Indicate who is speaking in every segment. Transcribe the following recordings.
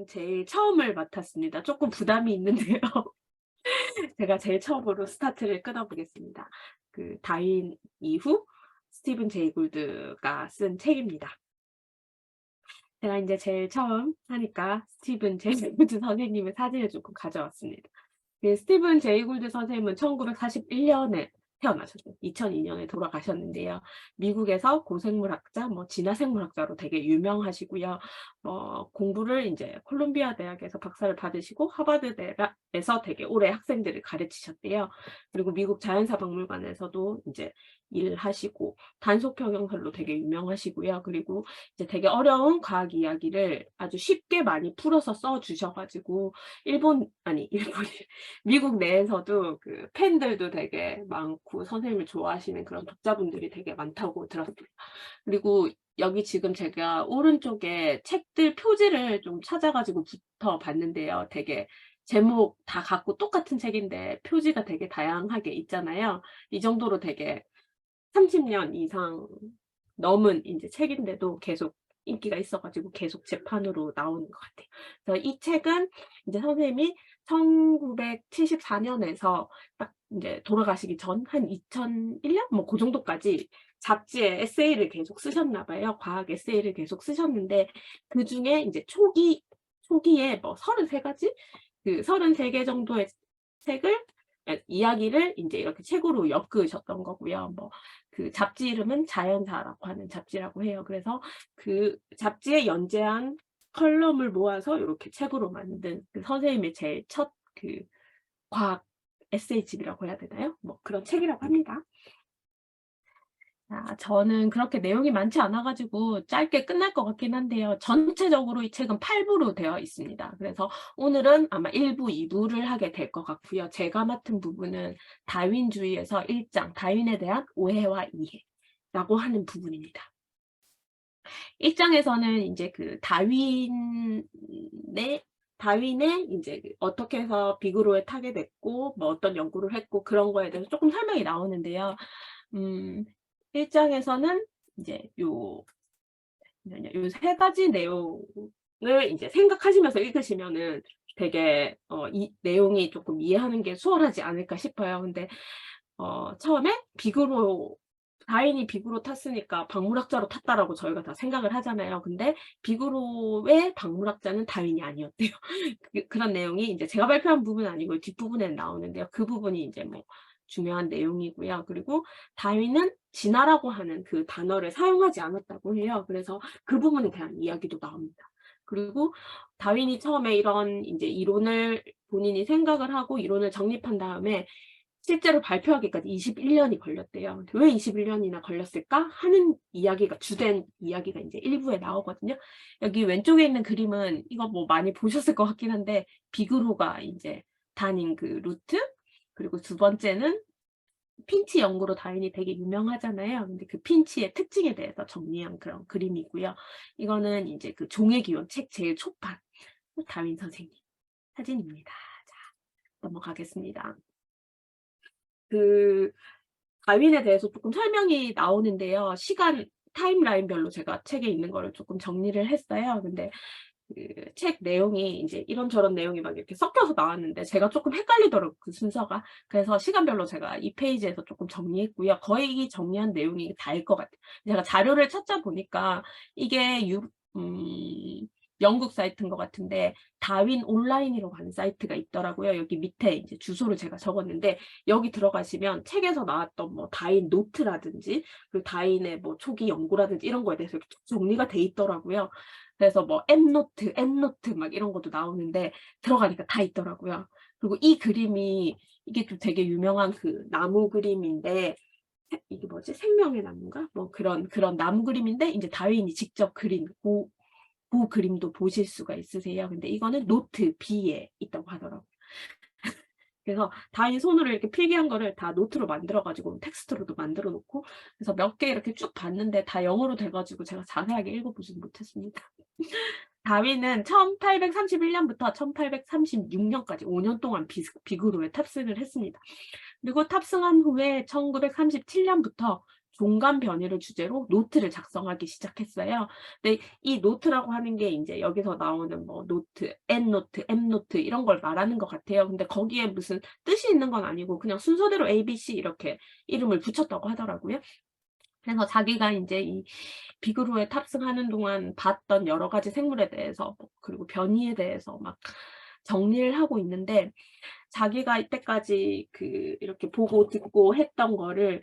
Speaker 1: 제일 처음을 맡았습니다. 조금 부담이 있는데요. 제가 제일 처음으로 스타트를 끊어보겠습니다. 그 다윈 이후 스티븐 제이 골드가 쓴 책입니다. 제가 이제 제일 처음 하니까 스티븐 제이 골드 선생님의 사진을 조금 가져왔습니다. 그 스티븐 제이 골드 선생님은 1941년에 태어나셨어요. 2002년에 돌아가셨는데요. 미국에서 고생물학자, 진화생물학자로 되게 유명하시고요. 공부를 이제 콜롬비아 대학에서 박사를 받으시고 하버드 대학에서 되게 오래 학생들을 가르치셨대요. 그리고 미국 자연사박물관에서도 이제 일하시고 단속 평형설로 되게 유명하시고요. 그리고 이제 되게 어려운 과학 이야기를 아주 쉽게 많이 풀어서 써 주셔가지고 미국 내에서도 그 팬들도 되게 많고 선생님을 좋아하시는 그런 독자분들이 되게 많다고 들었습니다. 그리고 여기 지금 제가 오른쪽에 책들 표지를 좀 찾아가지고 붙어 봤는데요. 되게 제목 다 같고 똑같은 책인데 표지가 되게 다양하게 있잖아요. 이 정도로 되게 30년 이상 넘은 이제 책인데도 계속 인기가 있어가지고 계속 재판으로 나오는 것 같아요. 그래서 이 책은 이제 선생님이 1974년에서 딱 이제 돌아가시기 전 한 2001년 그 정도까지 잡지에 에세이를 계속 쓰셨나 봐요. 과학 에세이를 계속 쓰셨는데 그중에 이제 초기에 33가지 그 33개 정도의 책을 이야기를 인제 이렇게 책으로 엮으셨던 거고요. 그 잡지 이름은 자연사라고 하는 잡지라고 해요. 그래서 그 잡지에 연재한 컬럼을 모아서 요렇게 책으로 만든 그 선생님의 제일 첫 그 과학 에세이집이라고 해야 되나요? 그런 책이라고 합니다. 저는 그렇게 내용이 많지 않아 가지고 짧게 끝날 것 같긴 한데요. 전체적으로 이 책은 8부로 되어 있습니다. 그래서 오늘은 아마 1부, 2부를 하게 될 것 같고요. 제가 맡은 부분은 다윈주의에서 1장 다윈에 대한 오해와 이해라고 하는 부분입니다. 1장에서는 이제 그 다윈의 이제 어떻게 해서 비그로에 타게 됐고 어떤 연구를 했고 그런 거에 대해서 조금 설명이 나오는데요. 1장에서는 이제 요 3가지 내용을 이제 생각하시면서 읽으시면은 되게 이 내용이 조금 이해하는 게 수월하지 않을까 싶어요. 근데 처음에 다윈이 비그로 탔으니까 박물학자로 탔다라고 저희가 다 생각을 하잖아요. 근데 비그로의 박물학자는 다윈이 아니었대요. 그런 내용이 이제 제가 발표한 부분은 아니고 뒷부분에 나오는데요. 그 부분이 이제 중요한 내용이고요. 그리고 다윈은 진화라고 하는 그 단어를 사용하지 않았다고 해요. 그래서 그 부분에 대한 이야기도 나옵니다. 그리고 다윈이 처음에 이런 이제 이론을 본인이 생각을 하고 이론을 정립한 다음에 실제로 발표하기까지 21년이 걸렸대요. 왜 21년이나 걸렸을까 하는 이야기가 주된 이야기가 이제 1부에 나오거든요. 여기 왼쪽에 있는 그림은 이거 많이 보셨을 것 같긴 한데 비그로가 이제 다닌 그 루트, 그리고 두 번째는 핀치 연구로 다윈이 되게 유명하잖아요. 근데 그 핀치의 특징에 대해서 정리한 그런 그림이고요. 이거는 이제 그 종의 기원 책 제일 초판 다윈 선생님 사진입니다. 자, 넘어가겠습니다. 그 다윈에 대해서 조금 설명이 나오는데요. 타임라인별로 제가 책에 있는 거를 조금 정리를 했어요. 근데 그 책 내용이 이제 이런저런 내용이 막 이렇게 섞여서 나왔는데 제가 조금 헷갈리더라고요, 그 순서가. 그래서 시간별로 제가 이 페이지에서 조금 정리했고요. 거의 이 정리한 내용이 다일 것 같아요. 제가 자료를 찾다 보니까 이게 영국 사이트인 것 같은데 다윈 온라인이라고 하는 사이트가 있더라고요. 여기 밑에 이제 주소를 제가 적었는데 여기 들어가시면 책에서 나왔던 다윈 노트라든지 그리고 다윈의 초기 연구라든지 이런 거에 대해서 이렇게 정리가 돼 있더라고요. 그래서 엔노트 막 이런 것도 나오는데 들어가니까 다 있더라고요. 그리고 이 그림이 이게 좀 되게 유명한 그 나무 그림인데 이게 뭐지? 생명의 나무인가? 그런 나무 그림인데 이제 다윈이 직접 그린 그 그림도 보실 수가 있으세요. 근데 이거는 노트 B에 있다고 하더라고요. 그래서 다윈이 손으로 이렇게 필기한 거를 다 노트로 만들어 가지고 텍스트로도 만들어 놓고 그래서 몇 개 이렇게 쭉 봤는데 다 영어로 돼 가지고 제가 자세하게 읽어보지는 못했습니다. 다윈은 1831년부터 1836년까지 5년 동안 비그로에 탑승을 했습니다. 그리고 탑승한 후에 1937년부터 공간 변이를 주제로 노트를 작성하기 시작했어요. 근데 이 노트라고 하는 게 이제 여기서 나오는 뭐 노트, N노트, M노트 이런 걸 말하는 것 같아요. 근데 거기에 무슨 뜻이 있는 건 아니고 그냥 순서대로 A, B, C 이렇게 이름을 붙였다고 하더라고요. 그래서 자기가 이제 이 비그로에 탑승하는 동안 봤던 여러 가지 생물에 대해서 그리고 변이에 대해서 막 정리를 하고 있는데 자기가 이때까지 이렇게 보고 듣고 했던 거를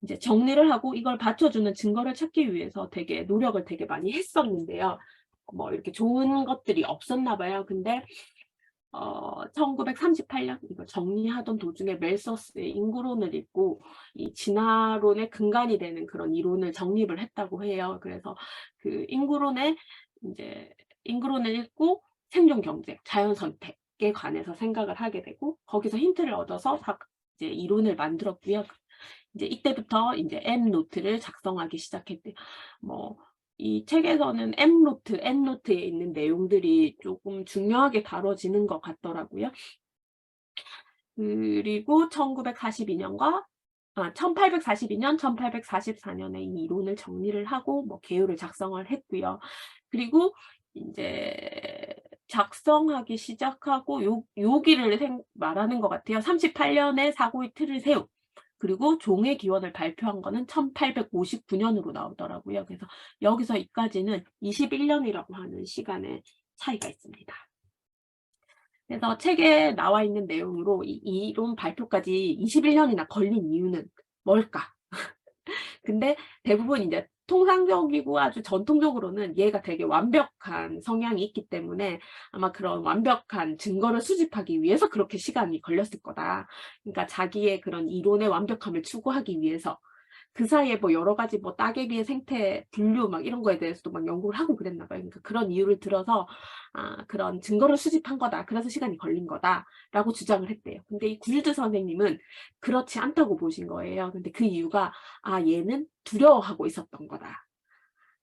Speaker 1: 이제 정리를 하고 이걸 받쳐주는 증거를 찾기 위해서 되게 노력을 되게 많이 했었는데요. 뭐 이렇게 좋은 것들이 없었나 봐요. 근데 1938년 이걸 정리하던 도중에 멜서스의 인구론을 읽고 이 진화론의 근간이 되는 그런 이론을 정립을 했다고 해요. 그래서 그 인구론을 읽고 생존 경쟁, 자연 선택에 관해서 생각을 하게 되고 거기서 힌트를 얻어서 이제 이론을 만들었고요. 이제 이때부터 이제 M노트를 작성하기 시작했대요. 뭐 이 책에서는 M노트, N노트에 있는 내용들이 조금 중요하게 다뤄지는 것 같더라고요. 그리고 1842년, 1844년에 이 이론을 정리를 하고 뭐 개요를 작성을 했고요. 그리고 이제 작성하기 시작하고 요기를 말하는 것 같아요. 38년에 사고의 틀을 세우고 그리고 종의 기원을 발표한 거는 1859년으로 나오더라고요. 그래서 여기서 여기까지는 21년이라고 하는 시간의 차이가 있습니다. 그래서 책에 나와 있는 내용으로 이 이론 발표까지 21년이나 걸린 이유는 뭘까? 근데 대부분 이제 통상적이고 아주 전통적으로는 얘가 되게 완벽한 성향이 있기 때문에 아마 그런 완벽한 증거를 수집하기 위해서 그렇게 시간이 걸렸을 거다. 그러니까 자기의 그런 이론의 완벽함을 추구하기 위해서 그 사이에 뭐 여러 가지 뭐 따개비의 생태 분류 막 이런 거에 대해서도 막 연구를 하고 그랬나 봐요. 그러니까 그런 이유를 들어서 그런 증거를 수집한 거다. 그래서 시간이 걸린 거다라고 주장을 했대요. 근데 이 굴드 선생님은 그렇지 않다고 보신 거예요. 근데 그 이유가 얘는 두려워하고 있었던 거다.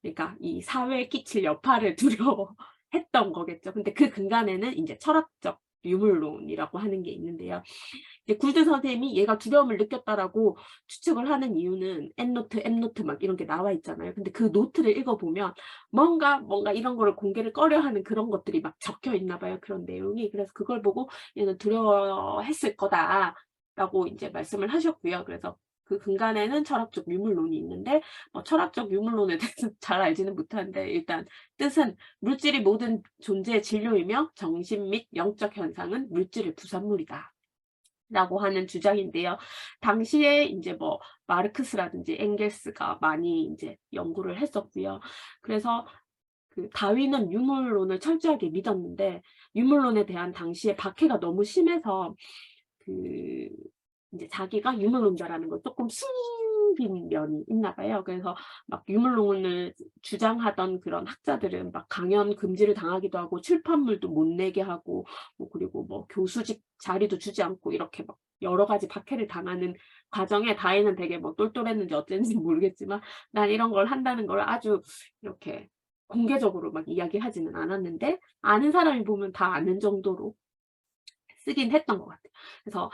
Speaker 1: 그러니까 이 사회에 끼칠 여파를 두려워했던 거겠죠. 근데 그 근간에는 이제 철학적 유물론이라고 하는 게 있는데요. 이제 굴드 선생님이 얘가 두려움을 느꼈다라고 추측을 하는 이유는 N노트, M노트 막 이런 게 나와 있잖아요. 근데 그 노트를 읽어보면 뭔가 이런 거를 공개를 꺼려하는 그런 것들이 막 적혀 있나 봐요. 그런 내용이. 그래서 그걸 보고 얘는 두려워했을 거다라고 이제 말씀을 하셨고요. 그래서 그 근간에는 철학적 유물론이 있는데 철학적 유물론에 대해서 잘 알지는 못하는데 일단 뜻은 물질이 모든 존재의 진료이며 정신 및 영적 현상은 물질의 부산물이다. 라고 하는 주장인데요. 당시에 이제 뭐 마르크스라든지 엥겔스가 많이 이제 연구를 했었고요. 그래서 다윈은 유물론을 철저하게 믿었는데 유물론에 대한 당시의 박해가 너무 심해서 이제 자기가 유물론자라는 걸 조금 숨긴 면이 있나 봐요. 그래서 막 유물론을 주장하던 그런 학자들은 막 강연 금지를 당하기도 하고 출판물도 못 내게 하고 그리고 뭐 교수직 자리도 주지 않고 이렇게 막 여러 가지 박해를 당하는 과정에 다혜는 되게 뭐 똘똘했는지 어땠는지 모르겠지만 난 이런 걸 한다는 걸 아주 이렇게 공개적으로 막 이야기하지는 않았는데 아는 사람이 보면 다 아는 정도로 쓰긴 했던 것 같아요. 그래서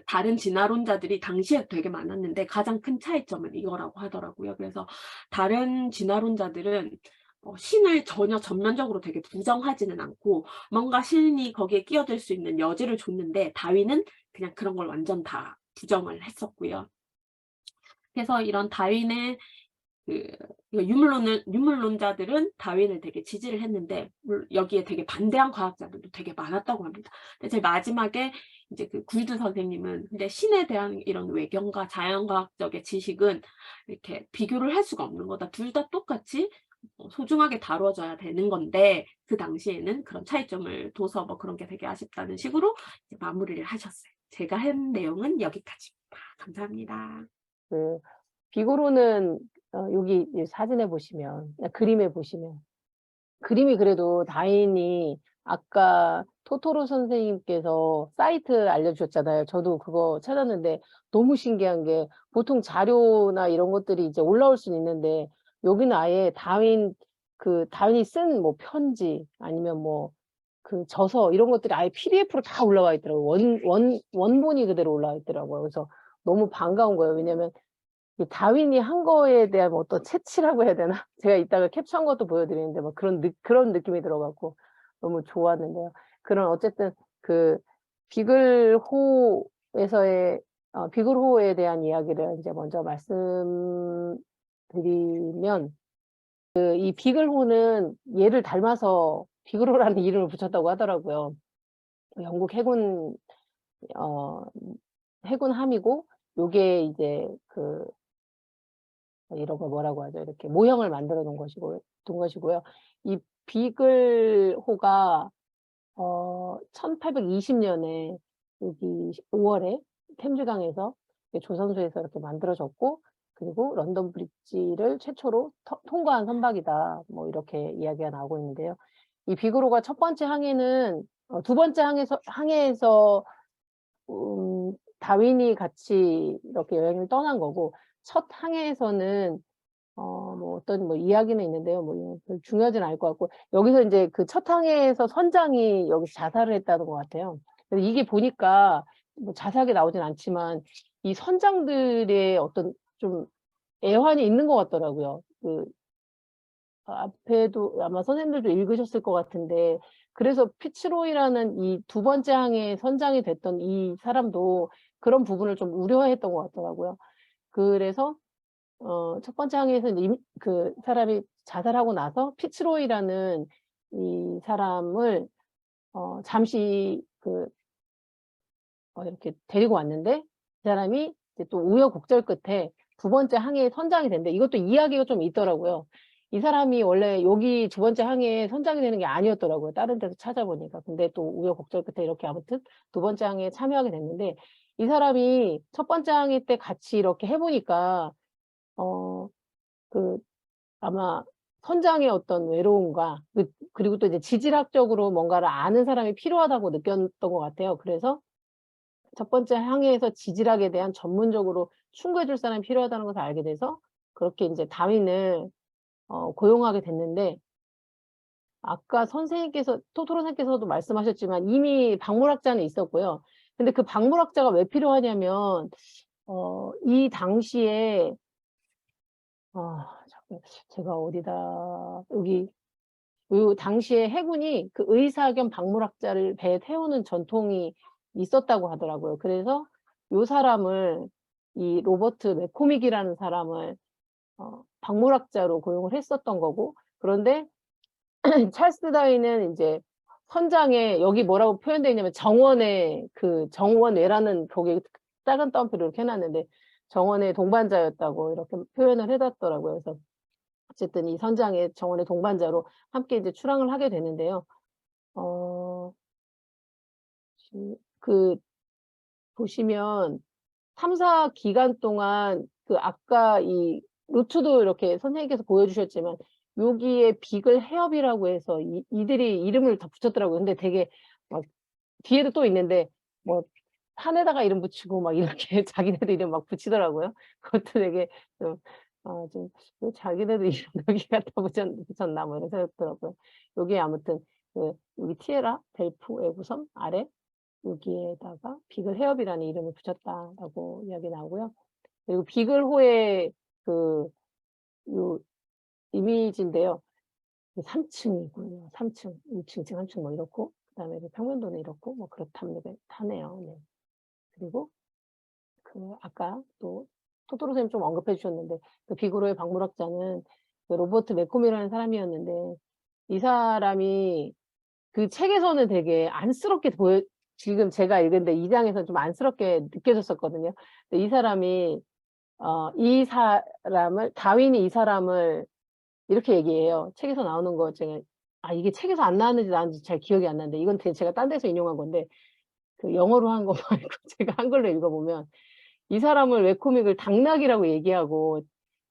Speaker 1: 다른 진화론자들이 당시에 되게 많았는데 가장 큰 차이점은 이거라고 하더라고요. 그래서 다른 진화론자들은 신을 전혀 전면적으로 되게 부정하지는 않고 뭔가 신이 거기에 끼어들 수 있는 여지를 줬는데 다윈은 그냥 그런 걸 완전 다 부정을 했었고요. 그래서 이런 다윈의 유물론자들은 다윈을 되게 지지를 했는데 여기에 되게 반대한 과학자들도 되게 많았다고 합니다. 근데 제일 마지막에 이제 굴드 선생님은 근데 신에 대한 이런 외경과 자연과학적의 지식은 이렇게 비교를 할 수가 없는 거다. 둘 다 똑같이 소중하게 다뤄져야 되는 건데 그 당시에는 그런 차이점을 둬서 뭐 그런 게 되게 아쉽다는 식으로 이제 마무리를 하셨어요. 제가 한 내용은 여기까지입니다. 감사합니다.
Speaker 2: 비고로는 여기 사진에 보시면 그림에 보시면 그림이 그래도 다행히 아까 토토로 선생님께서 사이트 알려주셨잖아요. 저도 그거 찾았는데 너무 신기한 게 보통 자료나 이런 것들이 이제 올라올 수는 있는데 여기는 아예 다윈이 쓴 뭐 편지 아니면 뭐 저서 이런 것들이 아예 PDF로 다 올라와 있더라고요. 원본이 그대로 올라와 있더라고요. 그래서 너무 반가운 거예요. 왜냐면 이 다윈이 한 거에 대한 어떤 채취라고 해야 되나? 제가 이따가 캡처한 것도 보여드리는데 막 그런 느낌이 들어갖고 너무 좋았는데요. 그런 어쨌든 그 비글호에서의 비글호에 대한 이야기를 이제 먼저 말씀드리면 이 비글호는 얘를 닮아서 비글호라는 이름을 붙였다고 하더라고요. 영국 어 해군함이고 요게 이제 이런 걸 뭐라고 하죠? 이렇게 모형을 만들어 둔 것이고요. 이 비글호가 1820년에 여기 5월에 템즈강에서 조선소에서 이렇게 만들어졌고, 그리고 런던 브릿지를 최초로 통과한 선박이다. 뭐 이렇게 이야기가 나오고 있는데요. 이 비글호가 첫 번째 항해는 두 번째 항해에서 다윈이 같이 이렇게 여행을 떠난 거고, 첫 항해에서는 뭐 어떤 뭐 이야기는 있는데요. 뭐 별 중요하진 않을 것 같고, 여기서 인제 그 첫 항해에서 선장이 여기서 자살을 했다는 것 같아요. 그래서 이게 보니까 뭐 자세하게 나오진 않지만 이 선장들의 어떤 좀 애환이 있는 것 같더라고요. 앞에도 아마 선생님들도 읽으셨을 것 같은데, 그래서 피츠로이라는 이 두 번째 항해의 선장이 됐던 이 사람도 그런 부분을 좀 우려했던 것 같더라고요. 그래서 첫 번째 항에서 이제 그 사람이 자살하고 나서 피츠로이라는 이 사람을 잠시 이렇게 데리고 왔는데, 그 사람이 이제 또 우여곡절 끝에 두 번째 항해의 선장이 된대. 이것도 이야기가 좀 있더라고요. 이 사람이 원래 여기 두 번째 항해의 선장이 되는 게 아니었더라고요. 다른 데서 찾아보니까. 근데 또 우여곡절 끝에 이렇게 아무튼 두 번째 항해에 참여하게 됐는데, 이 사람이 첫 번째 항해 때 같이 이렇게 해 보니까 어 아마 선장의 어떤 외로움과 그리고 또 이제 지질학적으로 뭔가를 아는 사람이 필요하다고 느꼈던 것 같아요. 그래서 첫 번째 항해에서 지질학에 대한 전문적으로 충고해 줄 사람이 필요하다는 것을 알게 돼서 그렇게 인제 다윈을 고용하게 됐는데, 아까 토토로 선생님께서도 말씀하셨지만 이미 박물학자는 있었고요. 근데 그 박물학자가 왜 필요하냐면 이 당시에 잠깐 제가 어디다 여기 요 당시에 해군이 그 의사 겸 박물학자를 배에 태우는 전통이 있었다고 하더라고요. 그래서 요 사람을 이 로버트 맥코믹이라는 사람을 박물학자로 고용을 했었던 거고, 그런데 찰스 다윈은 인제 선장에 여기 뭐라고 표현되어 있냐면 정원의 정원외라는 거기에 작은 따옴표를 이렇게 해 놨는데 정원의 동반자였다고 이렇게 표현을 해 놨더라고요. 그래서 어쨌든 이 선장의 정원의 동반자로 함께 이제 출항을 하게 되는데요. 어 보시면 탐사 기간 동안 아까 이 루트도 이렇게 선생님께서 보여주셨지만 여기에 비글 해협이라고 해서 이들이 이름을 다 붙였더라고요. 근데 되게 막 뒤에도 또 있는데 뭐 산에다가 이름 붙이고 막 이렇게 자기네들 이름 막 붙이더라고요. 그것도 되게 좀 좀 '왜 자기네들 이름 여기 갖다 붙였나.' 뭐 이런 생각이 들었고요. 여기에 아무튼 여기 티에라 델프 외구섬 아래 여기에다가 비글 해협이라는 이름을 붙였다라고 이야기 나오고요. 그리고 비글호의 요 이미지인데요. 3 층이고요. 3 층, 2 층, 2 층, 3 층 뭐 이렇고, 그다음에 평면도는 이렇고 뭐 그렇다네요. 네. 그리고 아까 또 토토로 선생님 좀 언급해 주셨는데 비글호의 박물학자는 로버트 매콤이라는 사람이었는데, 이 사람이 그 책에서는 되게 안쓰럽게 지금 제가 읽은데 2 장에서는 좀 안쓰럽게 느껴졌었거든요. 근데 이 사람이 다윈이 이 사람을 이렇게 얘기해요. 책에서 나오는 거 중에 이게 책에서 안 나왔는지 나왔는지 잘 기억이 안 나는데 이건 제가 딴 데서 인용한 건데, 영어로 한 거 말고 제가 한글로 읽어 보면 이 사람을 웹코믹을 당나귀라고 얘기하고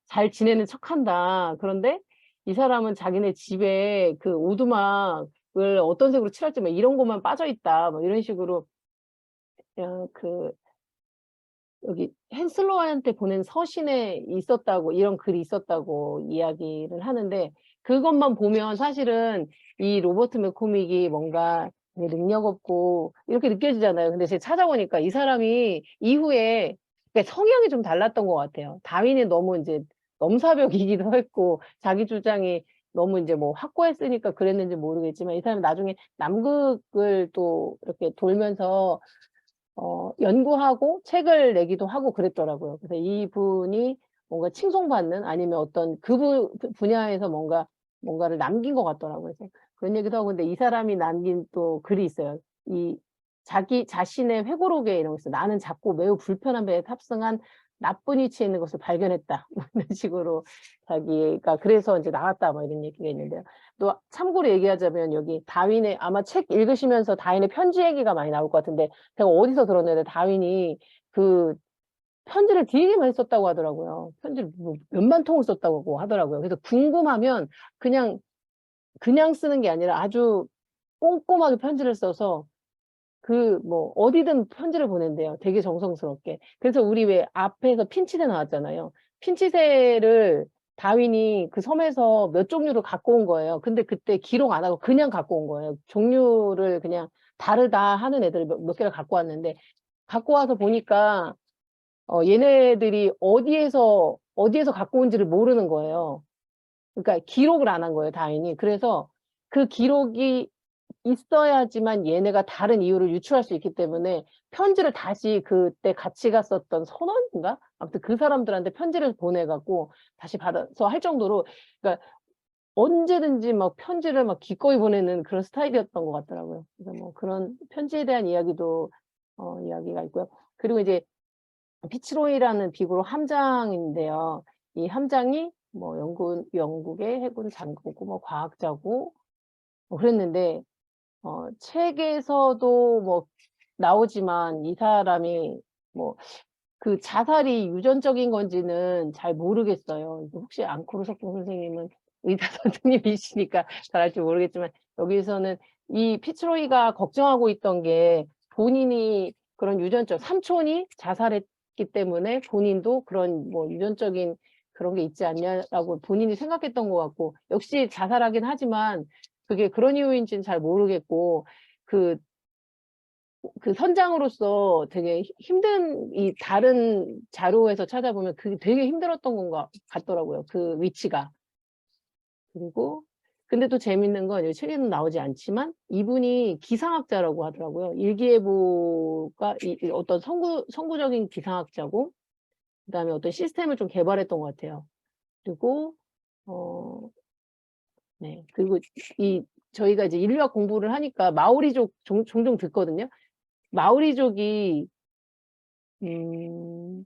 Speaker 2: 잘 지내는 척한다. 그런데 이 사람은 자기네 집에 오두막을 어떤 색으로 칠할지 막 이런 것만 빠져 있다. 뭐 이런 식으로 어 그 여기 헨슬로한테 보낸 서신에 있었다고, 이런 글이 있었다고 이야기를 하는데, 그것만 보면 사실은 이 로버트 맥코믹이 뭔가 되게 능력 없고 이렇게 느껴지잖아요. 근데 제가 찾아보니까 이 사람이 이후에 그러니까 성향이 좀 달랐던 것 같아요. 다윈이 너무 이제 넘사벽이기도 했고 자기 주장이 너무 이제 뭐 확고했으니까 그랬는지 모르겠지만 이 사람이 나중에 남극을 또 이렇게 돌면서 연구하고 책을 내기도 하고 그랬더라고요. 그래서 이분이 뭔가 칭송받는 아니면 어떤 그 분야에서 뭔가를 남긴 것 같더라고요. 그래서 그런 얘기도 하고 근데 이 사람이 남긴 또 글이 있어요. 이 자기 자신의 회고록에 이런 거 있어요. 나는 작고 매우 불편한 배에 탑승한 나쁜 위치에 있는 것을 발견했다. 뭐 이런 식으로 자기가 그래서 이제 나왔다. 뭐 이런 얘기가 있는데요. 또 참고로 얘기하자면 여기 다윈의 아마 책 읽으시면서 다윈의 편지 얘기가 많이 나올 것 같은데 제가 어디서 들었는데 다윈이 그 편지를 되게 많이 썼다고 하더라고요. 편지를 뭐 몇만 통을 썼다고 하더라고요. 그래서 궁금하면 그냥 쓰는 게 아니라 아주 꼼꼼하게 편지를 써서 뭐 어디든 편지를 보낸대요. 되게 정성스럽게. 그래서 우리 왜 앞에서 핀치새 나왔잖아요. 핀치새를 다윈이 그 섬에서 몇 종류를 갖고 온 거예요. 근데 그때 기록 안 하고 그냥 갖고 온 거예요. 종류를 그냥 다르다 하는 애들을 몇 개를 갖고 왔는데 갖고 와서 보니까 얘네들이 어디에서 갖고 온지를 모르는 거예요. 그러니까 기록을 안 한 거예요, 다윈이. 그래서 그 기록이 있어야지만 얘네가 다른 이유를 유추할 수 있기 때문에 편지를 다시 그때 같이 갔었던 선원인가? 아무튼 그 사람들한테 편지를 보내갖고 다시 받아서 할 정도로, 그러니까 언제든지 막 편지를 막 기꺼이 보내는 그런 스타일이었던 것 같더라고요. 그래서 뭐 그런 편지에 대한 이야기도, 이야기가 있고요. 그리고 이제 피츠로이라는 비구로 함장인데요. 이 함장이 뭐 영국의 해군 장교고 뭐 과학자고 뭐 그랬는데 책에서도 뭐 나오지만 이 사람이 뭐 그 자살이 유전적인 건지는 잘 모르겠어요. 혹시 앙코르 석동 선생님은 의사 선생님이시니까 잘 알지 모르겠지만 여기서는 이 피츠로이가 걱정하고 있던 게 본인이 그런 유전적 삼촌이 자살했기 때문에 본인도 그런 뭐 유전적인 그런 게 있지 않냐라고 본인이 생각했던 것 같고 역시 자살하긴 하지만 그게 그런 이유인지는 잘 모르겠고 그 선장으로서 되게 힘든 이 다른 자료에서 찾아보면 그게 되게 힘들었던 건가 같더라고요. 그 위치가. 그리고 근데 또 재밌는 건 여기 책에는 나오지 않지만 이분이 기상학자라고 하더라고요. 일기예보가 이 어떤 선구적인 기상학자고 그다음에 어떤 시스템을 좀 개발했던 것 같아요. 그리고 네. 그리고 저희가 이제 인류학 공부를 하니까 마오리족 종종 듣거든요. 마오리족이 그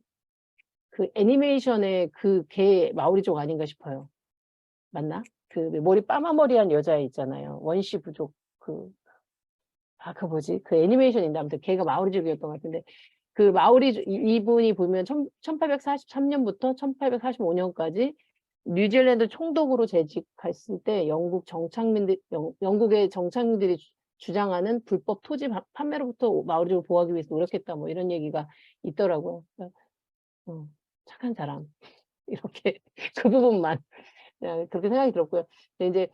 Speaker 2: 애니메이션의 그 개 마오리족 아닌가 싶어요. 맞나? 그 머리 빠마머리한 여자 있잖아요. 원시 부족 그 뭐지? 그 애니메이션인데 아무튼 걔가 마오리족이었던 것 같은데 그 마오리족 이분이 보면 1843년부터 1845년까지 뉴질랜드 총독으로 재직했을 때 영국의 정착민들이 주장하는 불법 토지 판매로부터 마오리족을 보호하기 위해서 노력했다 뭐 이런 얘기가 있더라고요. 착한 사람 이렇게 그 부분만 그렇게 생각이 들었고요. 근데 이제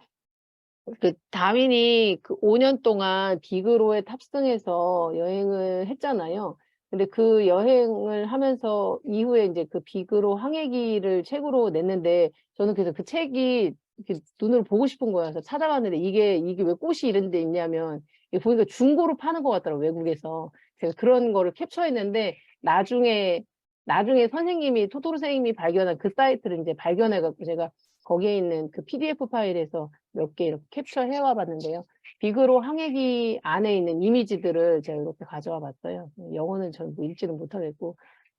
Speaker 2: 그 다윈이 그 5년 동안 비그로에 탑승해서 여행을 했잖아요. 근데 그 여행을 하면서 이후에 이제 그 비그로 항해기를 책으로 냈는데 저는 그래서 그 책이 이렇게 눈으로 보고 싶은 거예요. 그래서 찾아봤는데 이게 왜 꽃이 이런 데 있냐면 이게 보니까 중고로 파는 것 같더라고요. 외국에서. 제가 그런 거를 캡처했는데 나중에 선생님이 토토로 선생님이 발견한 그 사이트를 이제 발견해갖고 제가 거기에 있는 그 PDF 파일에서 몇 개 이렇게 캡처해 와 봤는데요. 비그로 항해기 안에 있는 이미지들을 제가 이렇게 가져와 봤어요. 영어는 전 뭐 읽지는 못하겠고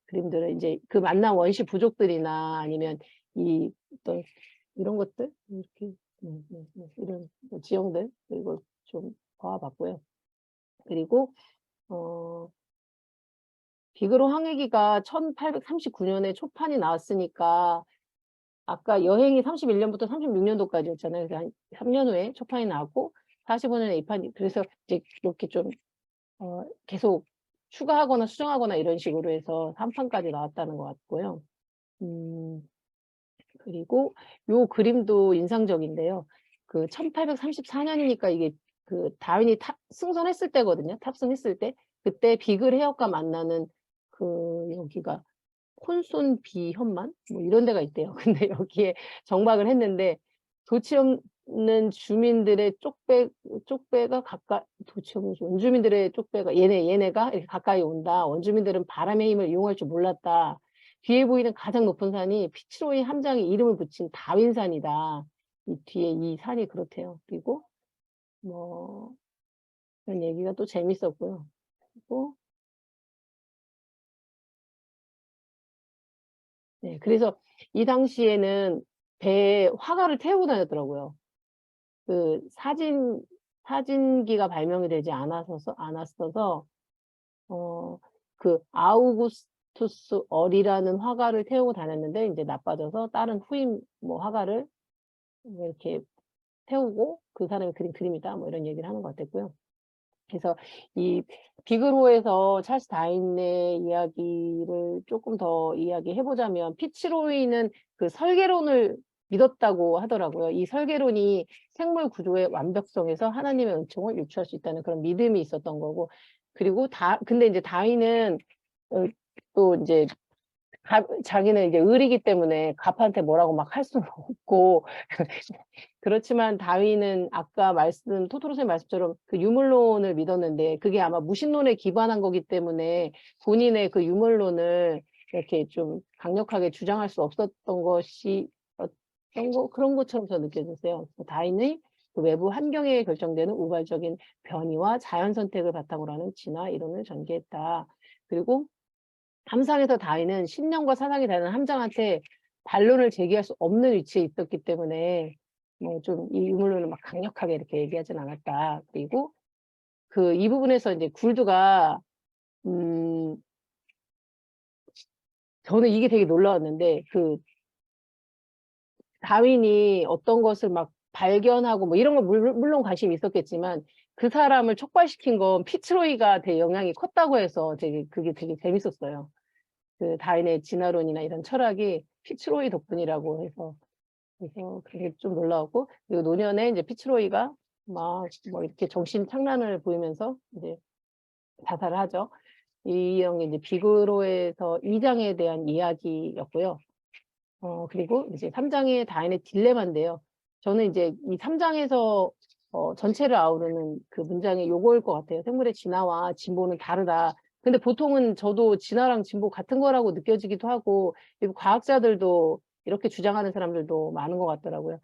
Speaker 2: 그림들은 이제 그 만난 원시 부족들이나 아니면 어떤 이런 것들 이렇게 이런 지형들 그리고 좀 봐봤고요. 그리고 비그로 항해기가 1839년에 초판이 나왔으니까 아까 여행이 31년부터 36년도까지였잖아요. 그래서 한 3년 후에 초판이 나왔고 45년에 입판이 그래서 이제 이렇게 좀 계속 추가하거나 수정하거나 이런 식으로 해서 3판까지 나왔다는 것 같고요. 그리고 요 그림도 인상적인데요. 그 1834년이니까 이게 그 다윈이 승선했을 때거든요. 탑승했을 때 그때 비글 해역과 만나는 그 여기가 콘손 비현만 뭐 이런 데가 있대요. 근데 여기에 정박을 했는데 도치 없는 주민들의 쪽배가 가까 도치 없는 원주민들의 쪽배가 얘네가 이렇게 가까이 온다. 원주민들은 바람의 힘을 이용할 줄 몰랐다. 뒤에 보이는 가장 높은 산이 피츠로이 함장이 이름을 붙인 다윈산이다. 이 뒤에 이 산이 그렇대요. 그리고 뭐 그런 얘기가 또 재밌었고요. 그리고 네, 그래서 이 당시에는 배에 화가를 태우고 다녔더라고요. 그 사진기가 발명이 되지 않았어서 그 아우구스투스 어리라는 화가를 태우고 다녔는데 이제 나빠져서 다른 후임 뭐 화가를 이렇게 태우고 그 사람이 그린 그림이다 뭐 이런 얘기를 하는 것 같았고요. 그래서 이 비그로에서 찰스 다윈의 이야기를 조금 더 이야기해 보자면 피츠로이는 그 설계론을 믿었다고 하더라고요. 이 설계론이 생물 구조의 완벽성에서 하나님의 은총을 유추할 수 있다는 그런 믿음이 있었던 거고, 그리고 근데 이제 다윈은 또 이제 자기는 이제 을이기 때문에 갑한테 뭐라고 막 할 수는 없고 그렇지만 다윈은 아까 토토로 선생님 말씀처럼 그 유물론을 믿었는데 그게 아마 무신론에 기반한 거기 때문에 본인의 그 유물론을 이렇게 좀 강력하게 주장할 수 없었던 것이 그런 것처럼 저 느껴졌어요. 다윈의 그 외부 환경에 결정되는 우발적인 변이와 자연 선택을 바탕으로 하는 진화 이론을 전개했다. 그리고 함상에서 다윈은 신령과 사상이 다른 함장한테 반론을 제기할 수 없는 위치에 있었기 때문에 뭐 좀 이 유물론을 막 강력하게 이렇게 얘기하진 않았다. 그리고 이 부분에서 이제 굴드가 저는 이게 되게 놀라웠는데 다윈이 어떤 것을 막 발견하고 뭐 이런 거 물론 관심이 있었겠지만 그 사람을 촉발시킨 건 피츠로이가 되게 영향이 컸다고 해서 그게 되게 재밌었어요. 그 다윈의 진화론이나 이런 철학이 피츠로이 덕분이라고 해서 그래서 그게 좀 놀라웠고, 그리고 노년에 이제 피츠로이가 막 뭐 이렇게 정신 착란을 보이면서 이제 자살을 하죠. 이 형이 이제 비그로에서 2장에 대한 이야기였고요. 그리고 이제 3장의 다윈의 딜레마인데요. 저는 이제 이 3장에서 전체를 아우르는 그 문장이 요거일 것 같아요. 생물의 진화와 진보는 다르다. 근데 보통은 저도 진화랑 진보 같은 거라고 느껴지기도 하고, 그리고 과학자들도 이렇게 주장하는 사람들도 많은 것 같더라고요.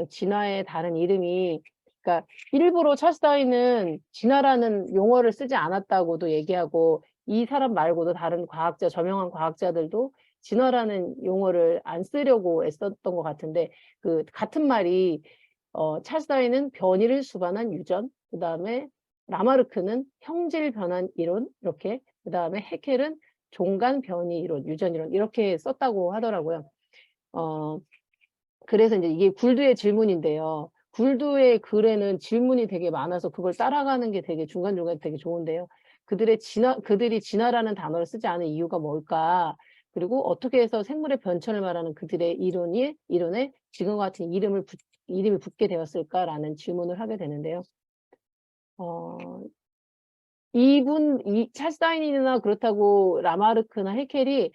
Speaker 2: 진화의 다른 이름이, 그러니까 일부러 찰스 다윈은 진화라는 용어를 쓰지 않았다고도 얘기하고, 이 사람 말고도 다른 과학자, 저명한 과학자들도 진화라는 용어를 안 쓰려고 애썼던 것 같은데, 그 같은 말이 찰스 다윈은 변이를 수반한 유전, 그 다음에 라마르크는 형질 변환 이론, 이렇게, 그 다음에 해켈은 종간 변이 이론, 유전 이론, 이렇게 썼다고 하더라고요. 그래서 이제 이게 굴드의 질문인데요. 굴드의 글에는 질문이 되게 많아서 그걸 따라가는 게 되게 중간중간 되게 좋은데요. 그들이 진화라는 단어를 쓰지 않은 이유가 뭘까? 그리고 어떻게 해서 생물의 변천을 말하는 그들의 이론에 지금과 같은 이름이 붙게 되었을까라는 질문을 하게 되는데요. 찰스 다윈이나 그렇다고 라마르크나 해켈이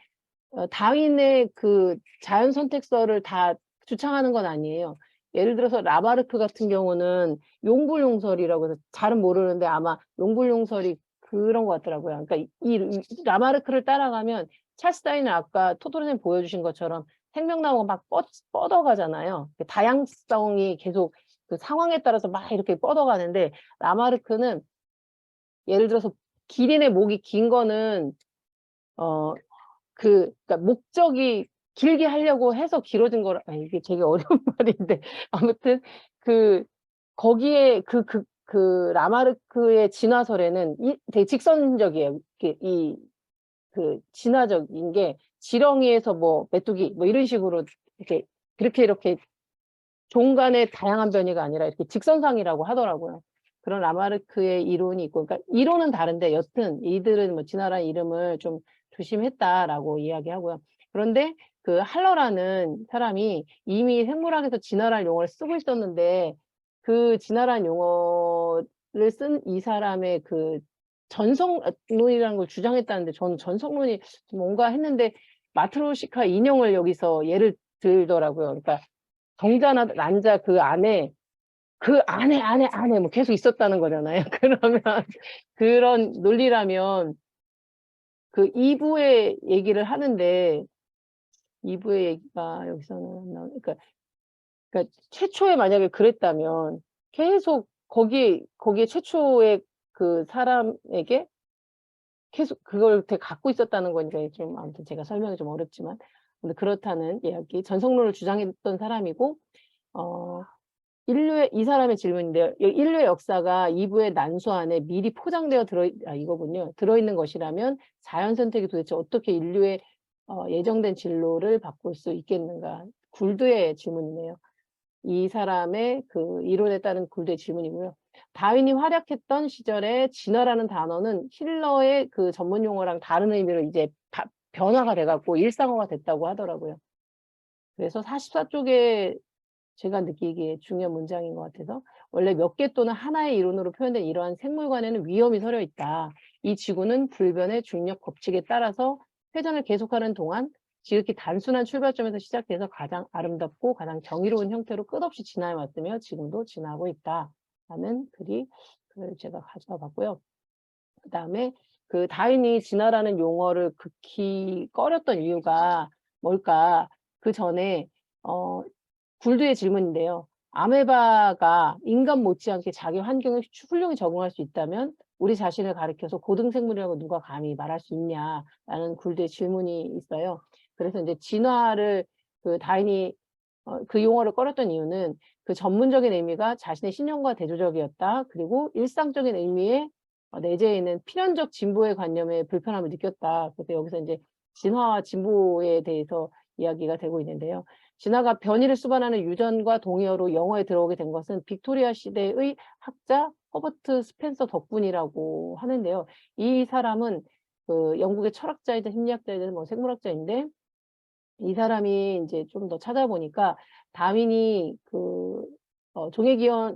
Speaker 2: 다윈의 그 자연 선택설을 다 주창하는 건 아니에요. 예를 들어서 라마르크 같은 경우는 용불용설이라고 해서 잘은 모르는데 아마 용불용설이 그런 것 같더라고요. 그러니까 이 라마르크를 따라가면 찰스 다윈은 아까 토토로님 보여주신 것처럼 생명나무가 막 뻗어가잖아요. 다양성이 계속 그 상황에 따라서 막 이렇게 뻗어가는데 라마르크는 예를 들어서 기린의 목이 긴 거는 그러니까 목적이 길게 하려고 해서 길어진 거라, 이게 되게 어려운 말인데 아무튼 거기에 라마르크의 진화설에는 되게 직선적이에요. 진화적인 게 지렁이에서 뭐 메뚜기 뭐 이런 식으로 이렇게 종간의 다양한 변이가 아니라 이렇게 직선상이라고 하더라고요. 그런 라마르크의 이론이 있고, 그러니까 이론은 다른데 여튼 이들은 뭐 진화라는 이름을 좀 조심했다라고 이야기하고요. 그런데 그 할러라는 사람이 이미 생물학에서 진화라는 용어를 쓰고 있었는데 그 진화라는 용어를 쓴 이 사람의 그 전성론이라는 걸 주장했다는데 저는 전성론이 뭔가 했는데 마트로시카 인형을 여기서 예를 들더라고요. 그러니까 정자나 난자 그 안에 뭐 계속 있었다는 거잖아요. 그러면 그런 논리라면 그 2부의 얘기를 하는데 2부의 얘기가 여기서는 안 나오 그러니까 최초에 만약에 그랬다면 계속 거기에 최초의 그 사람에게 계속 그걸 되게 갖고 있었다는 거니까 좀 아무튼 제가 설명이 좀 어렵지만 근데 그렇다는 이야기. 전성론을 주장했던 사람이고 이 사람의 질문인데요. 인류의 역사가 2부의 난수 안에 미리 포장되어 이거군요. 들어있는 것이라면 자연 선택이 도대체 어떻게 인류의 예정된 진로를 바꿀 수 있겠는가. 굴드의 질문이네요. 이 사람의 그 이론에 따른 굴드의 질문이고요. 다윈이 활약했던 시절에 진화라는 단어는 힐러의 그 전문 용어랑 다른 의미로 이제 변화가 돼갖고 일상어가 됐다고 하더라고요. 그래서 44쪽에 제가 느끼기에 중요한 문장인 것 같아서 원래 몇 개 또는 하나의 이론으로 표현된 이러한 생물관에는 위험이 서려 있다. 이 지구는 불변의 중력 법칙에 따라서 회전을 계속하는 동안 지극히 단순한 출발점에서 시작해서 가장 아름답고 가장 정의로운 형태로 끝없이 진화해 왔으며 지금도 진화하고 있다. 라는 글을 제가 가져와 봤고요. 그 다음에 그 다윈이 진화라는 용어를 극히 꺼렸던 이유가 뭘까? 그 전에 굴드의 질문인데요. 아메바가 인간 못지않게 자기 환경에 훌륭히 적응할 수 있다면 우리 자신을 가리켜서 고등생물이라고 누가 감히 말할 수 있냐라는 굴드의 질문이 있어요. 그래서 이제 진화를 그 다윈이 그 용어를 꺼렸던 이유는 그 전문적인 의미가 자신의 신념과 대조적이었다. 그리고 일상적인 의미의 내재해 있는 필연적 진보의 관념에 불편함을 느꼈다. 그래서 여기서 이제 진화와 진보에 대해서 이야기가 되고 있는데요. 진화가 변이를 수반하는 유전과 동의어로 영어에 들어오게 된 것은 빅토리아 시대의 학자 허버트 스펜서 덕분이라고 하는데요. 이 사람은 그 영국의 철학자이자 심리학자이자 뭐 생물학자인데 이 사람이 이제 좀 더 찾아보니까 다윈이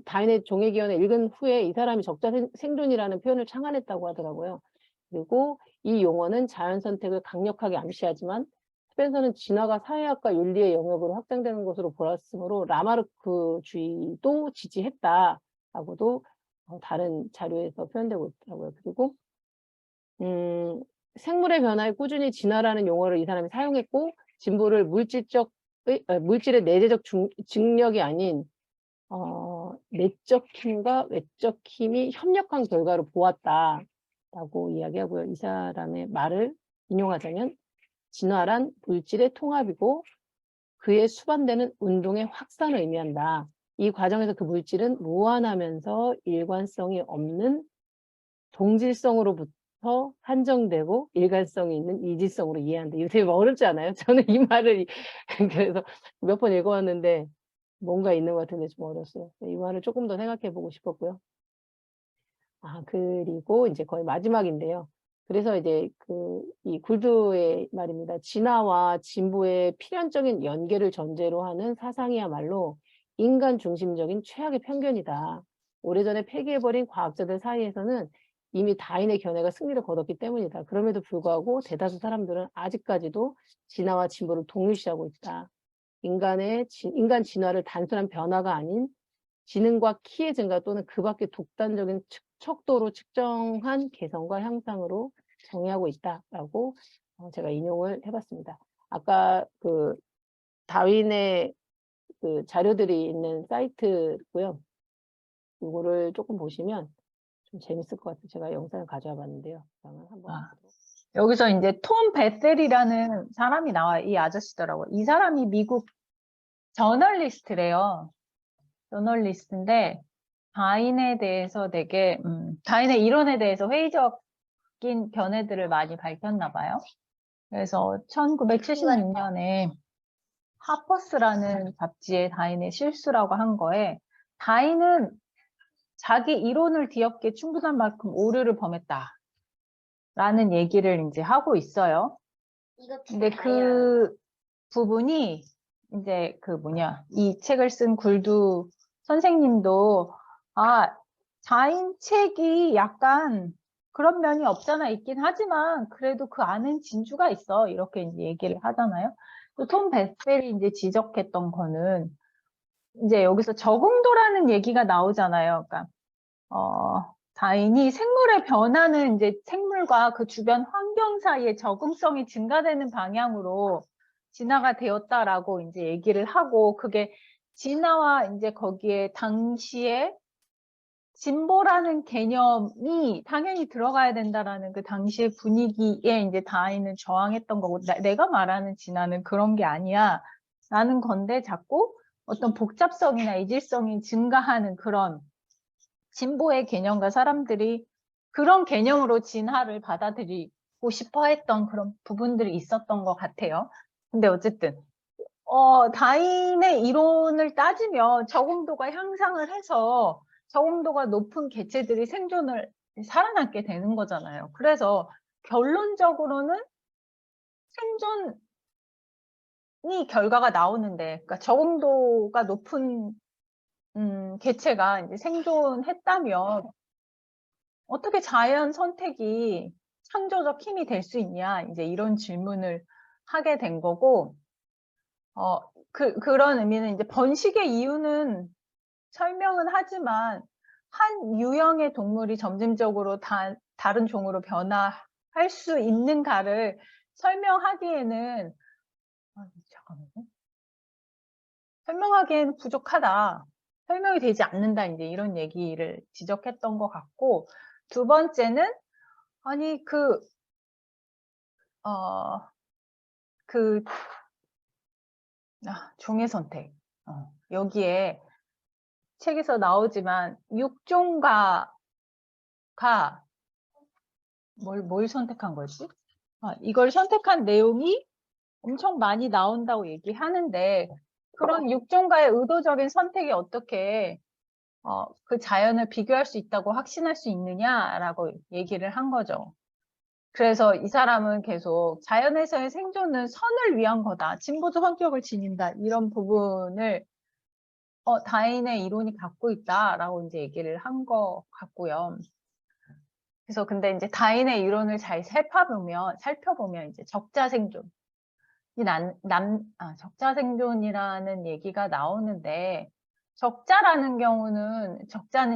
Speaker 2: 다윈의 종의기원을 읽은 후에 이 사람이 적자 생존이라는 표현을 창안했다고 하더라고요. 그리고 이 용어는 자연 선택을 강력하게 암시하지만 스펜서는 진화가 사회학과 윤리의 영역으로 확장되는 것으로 보았으므로 라마르크주의도 지지했다라고도 다른 자료에서 표현되고 있더라고요. 그리고 생물의 변화에 꾸준히 진화라는 용어를 이 사람이 사용했고 진보를 물질의 내재적 증력이 아닌 내적 힘과 외적 힘이 협력한 결과로 보았다라고 이야기하고요. 이 사람의 말을 인용하자면 진화란 물질의 통합이고 그에 수반되는 운동의 확산을 의미한다. 이 과정에서 그 물질은 무한하면서 일관성이 없는 동질성으로부터 한정되고 일관성이 있는 이질성으로 이해한다. 이거 되게 어렵지 않아요? 저는 이 말을 그래서 몇 번 읽어왔는데 뭔가 있는 것 같은데 좀 어려웠어요. 이 말을 조금 더 생각해 보고 싶었고요. 그리고 이제 거의 마지막인데요. 그래서 이제 이 굴드의 말입니다. 진화와 진보의 필연적인 연계를 전제로 하는 사상이야말로 인간 중심적인 최악의 편견이다. 오래전에 폐기해버린 과학자들 사이에서는 이미 다윈의 견해가 승리를 거뒀기 때문이다. 그럼에도 불구하고 대다수 사람들은 아직까지도 진화와 진보를 동일시하고 있다. 인간 진화를 단순한 변화가 아닌 지능과 키의 증가 또는 그 밖의 독단적인 척도로 측정한 개성과 향상으로 정의하고 있다라고 제가 인용을 해봤습니다. 아까 그 다윈의 그 자료들이 있는 사이트고요. 이거를 조금 보시면 좀 재밌을 것 같아요. 제가 영상을 가져와 봤는데요. 한번
Speaker 3: 여기서 이제 톰 베셀이라는 사람이 나와요. 이 아저씨더라고요. 이 사람이 미국 저널리스트래요. 저널리스트인데 다윈에 대해서 되게 다윈의 이론에 대해서 회의적인 견해들을 많이 밝혔나 봐요. 그래서 1976년에 하퍼스라는 잡지에 다윈의 실수라고 한 거에 다윈은 자기 이론을 뒤엎기에 충분한 만큼 오류를 범했다. 라는 얘기를 이제 하고 있어요. 근데 그 부분이 이제 이 책을 쓴 굴드 선생님도 다윈 책이 약간 그런 면이 없잖아 있긴 하지만 그래도 그 안엔 진주가 있어. 이렇게 이제 얘기를 하잖아요. 또 톰 베셀이 이제 지적했던 거는 이제 여기서 적응도라는 얘기가 나오잖아요. 그러니까 다인이 생물의 변화는 이제 생물과 그 주변 환경 사이의 적응성이 증가되는 방향으로 진화가 되었다라고 이제 얘기를 하고 그게 진화와 이제 거기에 당시에 진보라는 개념이 당연히 들어가야 된다라는 그 당시의 분위기에 이제 다인은 저항했던 거고 내가 말하는 진화는 그런 게 아니야 라는 건데 자꾸 어떤 복잡성이나 이질성이 증가하는 그런 진보의 개념과 사람들이 그런 개념으로 진화를 받아들이고 싶어 했던 그런 부분들이 있었던 것 같아요. 근데 어쨌든 다인의 이론을 따지면 적응도가 향상을 해서 적응도가 높은 개체들이 생존을 살아남게 되는 거잖아요. 그래서 결론적으로는 생존이 결과가 나오는데, 그러니까 적응도가 높은 개체가 이제 생존했다면 어떻게 자연 선택이 창조적 힘이 될 수 있냐, 이제 이런 질문을 하게 된 거고, 그런 의미는 이제 번식의 이유는 설명은 하지만 한 유형의 동물이 점진적으로 다른 종으로 변화할 수 있는가를 설명하기에는 잠깐만요. 설명하기에는 부족하다. 설명이 되지 않는다. 이제 이런 얘기를 지적했던 것 같고 두 번째는 아니 종의 선택. 여기에 책에서 나오지만 육종가가 뭘 선택한 거지? 이걸 선택한 내용이 엄청 많이 나온다고 얘기하는데 그런 육종가의 의도적인 선택이 어떻게 그 자연을 비교할 수 있다고 확신할 수 있느냐라고 얘기를 한 거죠. 그래서 이 사람은 계속 자연에서의 생존은 선을 위한 거다. 진보적 성격을 지닌다. 이런 부분을 다인의 이론이 갖고 있다라고 이제 얘기를 한 것 같고요. 그래서 근데 이제 다인의 이론을 잘 살펴보면 이제 적자 생존. 적자 생존이라는 얘기가 나오는데, 적자는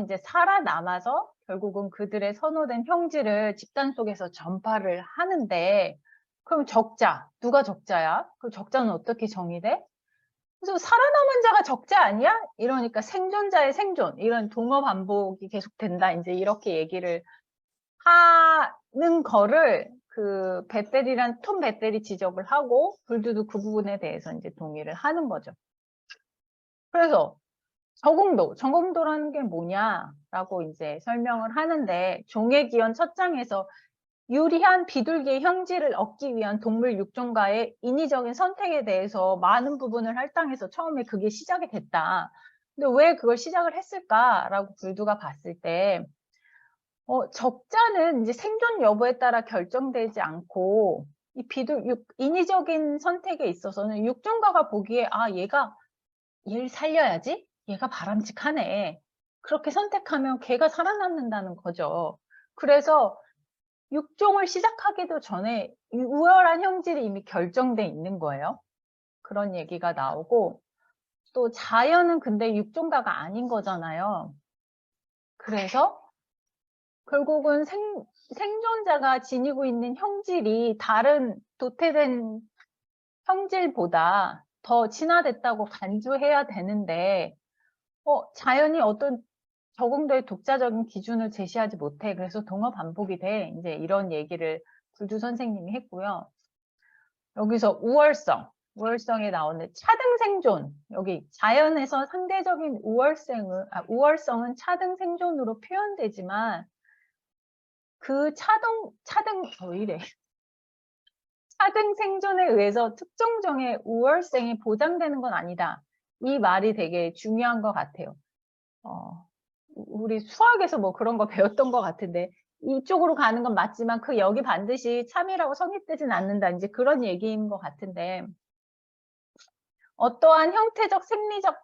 Speaker 3: 이제 살아남아서 결국은 그들의 선호된 형질을 집단 속에서 전파를 하는데, 그럼 누가 적자야? 그 적자는 어떻게 정의돼? 그래서 살아남은 자가 적자 아니야? 이러니까 생존자의 생존, 이런 동어 반복이 계속된다. 이제 이렇게 얘기를 하는 거를 톰 베셀이 지적을 하고 불두도 그 부분에 대해서 이제 동의를 하는 거죠. 그래서 적응도라는 게 뭐냐라고 이제 설명을 하는데 종의 기원 첫 장에서 유리한 비둘기의 형질을 얻기 위한 동물 육종가의 인위적인 선택에 대해서 많은 부분을 할당해서 처음에 그게 시작이 됐다. 근데 왜 그걸 시작을 했을까라고 불두가 봤을 때 적자는 이제 생존 여부에 따라 결정되지 않고 인위적인 선택에 있어서는 육종가가 보기에 얘를 살려야지? 얘가 바람직하네. 그렇게 선택하면 걔가 살아남는다는 거죠. 그래서 육종을 시작하기도 전에 우월한 형질이 이미 결정돼 있는 거예요. 그런 얘기가 나오고 또 자연은 근데 육종가가 아닌 거잖아요. 그래서 결국은 생존자가 지니고 있는 형질이 다른 도태된 형질보다 더 진화됐다고 간주해야 되는데 자연이 어떤 적응도의 독자적인 기준을 제시하지 못해. 그래서 동어 반복이 돼. 이제 이런 얘기를 불두 선생님이 했고요. 여기서 우월성에 나오는 차등 생존. 여기 자연에서 상대적인 우월성은 차등 생존으로 표현되지만 그 차등 생존에 의해서 특정 종의 우월성이 보장되는 건 아니다. 이 말이 되게 중요한 것 같아요. 우리 수학에서 뭐 그런 거 배웠던 것 같은데 이쪽으로 가는 건 맞지만 여기 반드시 참이라고 성립되진 않는다. 이제 그런 얘기인 것 같은데 어떠한 형태적, 생리적,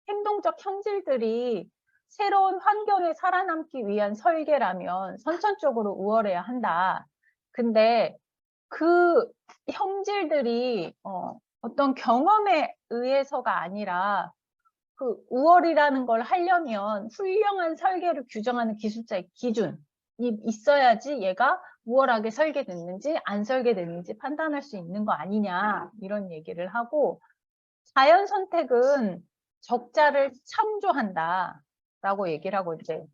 Speaker 3: 행동적 형질들이 새로운 환경에 살아남기 위한 설계라면 선천적으로 우월해야 한다. 근데 그 형질들이 어떤 경험에 의해서가 아니라 그 우월이라는 걸 하려면 훌륭한 설계를 규정하는 기술자의 기준이 있어야지 얘가 우월하게 설계됐는지 안 설계됐는지 판단할 수 있는 거 아니냐, 이런 얘기를 하고, 자연 선택은 적자를 창조한다 라고 얘기를 하고, 이제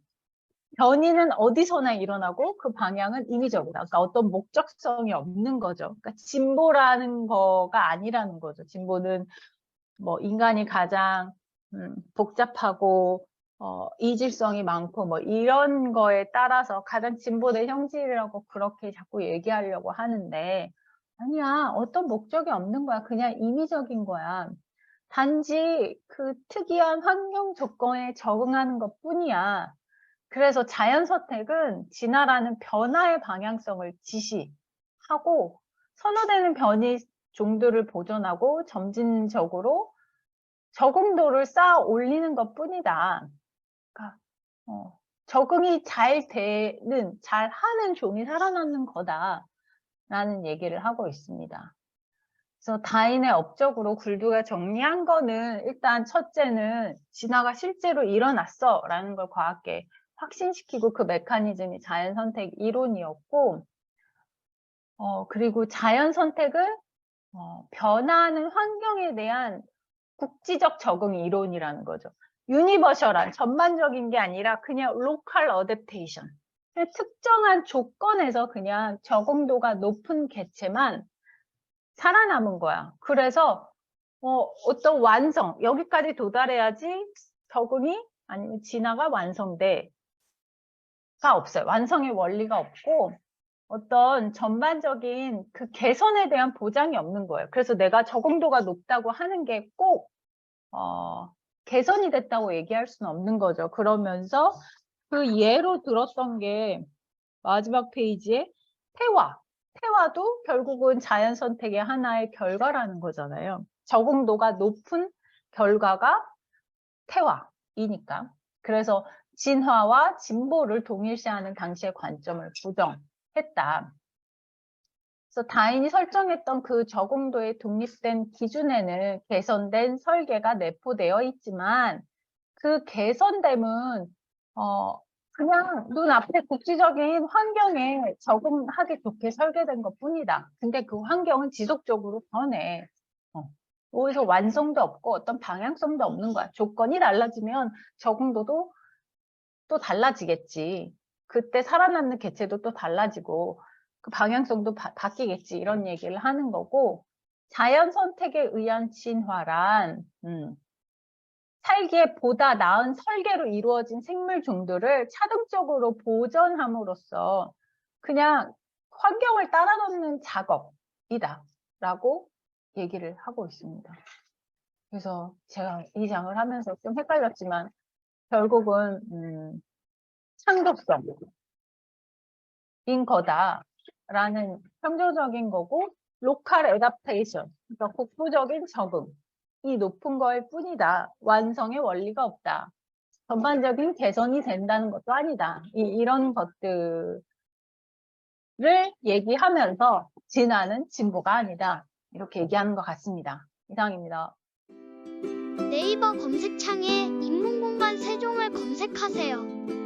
Speaker 3: 변이는 어디서나 일어나고 그 방향은 임의적이다. 그러니까 어떤 목적성이 없는 거죠. 그러니까 진보라는 거가 아니라는 거죠. 진보는 뭐 인간이 가장 복잡하고 이질성이 많고 뭐 이런 거에 따라서 가장 진보된 형질이라고 그렇게 자꾸 얘기하려고 하는데, 아니야, 어떤 목적이 없는 거야. 그냥 임의적인 거야. 단지 그 특이한 환경 조건에 적응하는 것 뿐이야. 그래서 자연 선택은 진화라는 변화의 방향성을 지시하고 선호되는 변이 종들을 보존하고 점진적으로 적응도를 쌓아 올리는 것 뿐이다. 그러니까 적응이 잘 하는 종이 살아남는 거다라는 얘기를 하고 있습니다. 그래서 다인의 업적으로 굴두가 정리한 거는, 일단 첫째는 진화가 실제로 일어났어라는 걸 과학계 확신시키고 그 메커니즘이 자연 선택 이론이었고, 그리고 자연 선택은 변화하는 환경에 대한 국지적 적응 이론이라는 거죠. 유니버셜한, 전반적인 게 아니라 그냥 로컬 어댑테이션. 특정한 조건에서 그냥 적응도가 높은 개체만 살아남은 거야. 그래서 어떤 완성, 여기까지 도달해야지 적응이 아니면 진화가 완성돼가 없어요. 완성의 원리가 없고 어떤 전반적인 그 개선에 대한 보장이 없는 거예요. 그래서 내가 적응도가 높다고 하는 게 꼭 개선이 됐다고 얘기할 수는 없는 거죠. 그러면서 그 예로 들었던 게 마지막 페이지에 태화도 결국은 자연 선택의 하나의 결과라는 거잖아요. 적응도가 높은 결과가 태화이니까. 그래서 진화와 진보를 동일시하는 당시의 관점을 부정했다. 그래서 다인이 설정했던 그 적응도의 독립된 기준에는 개선된 설계가 내포되어 있지만, 그 개선됨은 그냥 눈앞에 국지적인 환경에 적응하기 좋게 설계된 것 뿐이다. 근데 그 환경은 지속적으로 변해. 어디서 완성도 없고 어떤 방향성도 없는 거야. 조건이 달라지면 적응도도 또 달라지겠지. 그때 살아남는 개체도 또 달라지고 그 방향성도 바뀌겠지. 이런 얘기를 하는 거고, 자연 선택에 의한 진화란 살기에 보다 나은 설계로 이루어진 생물 종들을 차등적으로 보존함으로써 그냥 환경을 따라 넣는 작업이다 라고 얘기를 하고 있습니다. 그래서 제가 이 장을 하면서 좀 헷갈렸지만 결국은 창조성인 거다라는 창조적인 거고, 로컬 애답테이션, 그러니까 국부적인 적응이 높은 거일 뿐이다. 완성의 원리가 없다. 전반적인 개선이 된다는 것도 아니다. 이런 것들을 얘기하면서 진화는 진보가 아니다. 이렇게 얘기하는 것 같습니다. 이상입니다.
Speaker 4: 네이버 검색창에 인문공간 세종을 검색하세요.